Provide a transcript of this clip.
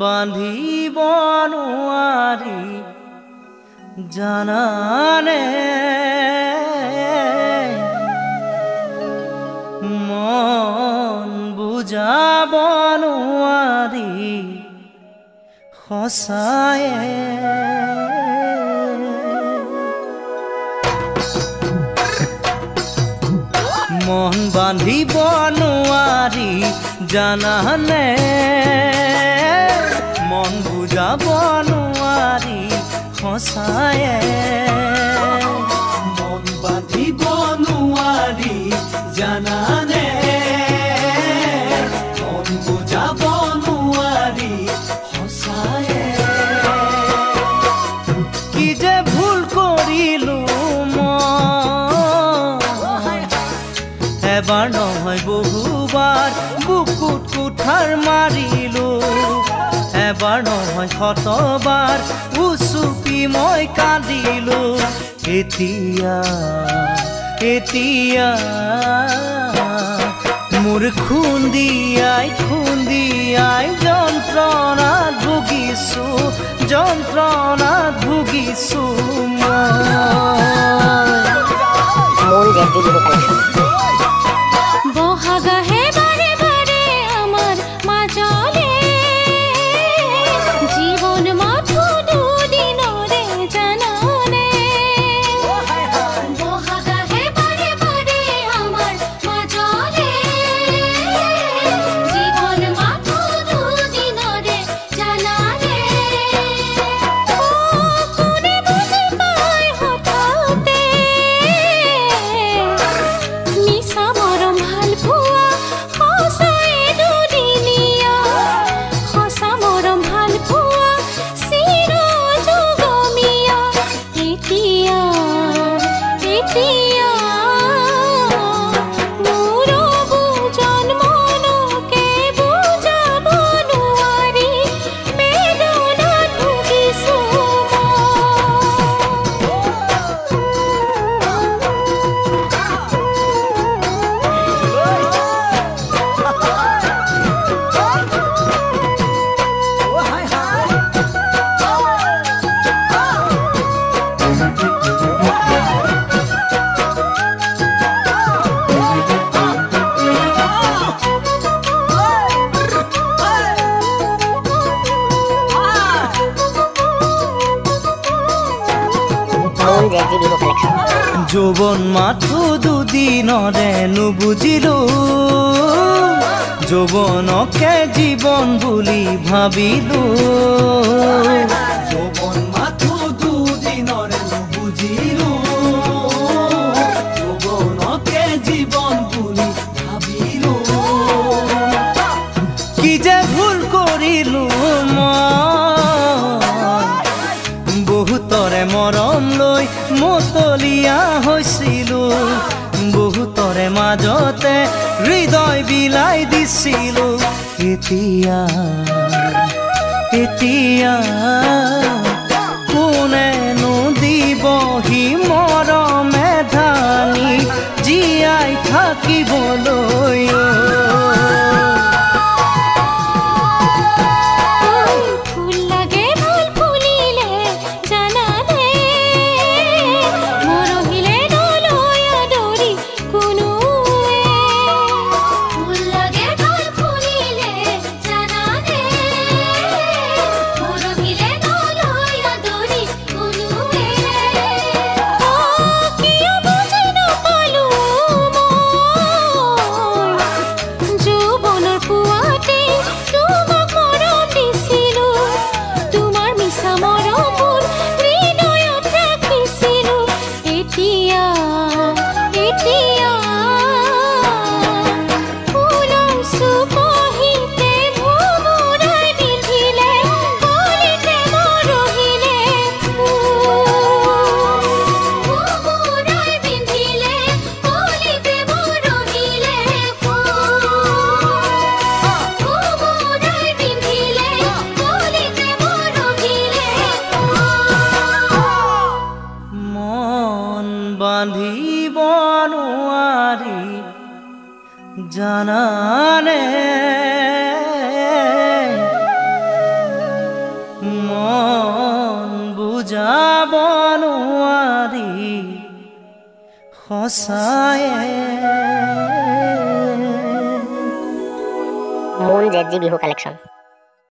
বান্ধিব নোৱাৰি জানানে মন বুজাব নোৱাৰি সঁচায়ে মন বান্ধিব নোৱাৰি জানানে মন বুজাব নোৱাৰি সঁচায়ে মন বান্ধিব নোৱাৰি জানানে মন বুজাব নোৱাৰি সঁচায়ে কি যে ভুল কৰিলো এবাৰ নহয় বহুবাৰ বুকুত কুঠাৰ মাৰিলো এবাৰ নহয় শতবাৰ উচুপি মই কান্দিলো এতিয়া এতিয়া মোৰ খুন্দিয়াই যন্ত্ৰণাত ভুগিছো বহাগাহে বাৰে বাৰে আমাৰ মাজলে জীৱন মাথো দুদিনৰে জানানে বহাগাহে বাৰে বাৰে আমাৰ মাজলে জীৱন মাথো দুদিনৰে জানানে কোনে বুজি পায় হঠাতে মিছা মৰম ভাল পোৱা সঁচাই দুদিনীয়া সঁচা মৰম ভাল পোৱা চিৰ যুগমীয়া এতিয়া এতিয়া মোৰ বুজন মনকে বুজাব নোৱাৰি বেদনাত ভুগিছো যৌবন মাথো দুদিনৰে নুবুজিলো যৌবনকে জীৱন বুলি ভাবিলো যৌবন মাথো দুদিনৰে নুবুজিলো যৌবনকে জীৱন বুলি ভাবিলো কি যে ভুল কৰিলো বহুতৰে মৰম লৈ মতলীয়া হৈছিলো বহুতৰে মাজতে হৃদয় বিলাই দিছিলো এতিয়া এতিয়া কোনেনো দিবহি মৰমে ধানি জীয়াই থাকিবলৈ ফুল লাগে ফুল ফুলিলে জানানে মৰহিলে নলয় আদৰি কোনোৱে ফুল লাগে ফুল ফুলিলে জানানে মৰহিলে নলয় আদৰি কোনোৱে কিয় বুজি নাপালো মই যৌৱনৰ পুৱাতে তোমাক মৰম দিছিলো তোমাৰ মিছা মৰমবোৰ হৃদয়ত ৰাখিছিলো এতিয়া এতিয়া ফুলৰ চুপহিতে ভুমুৰাই পিন্ধিলে কলিতে মৰহিলে ভুমুৰাই পিন্ধিলে কলিতে মৰহিলে ভুমুৰাই পিন্ধিলে কলিতে মৰহিলে মন বান্ধিব নোৱাৰি জানানে সঁচায়ে মুন জেডজি বিহু কালেকশ্যন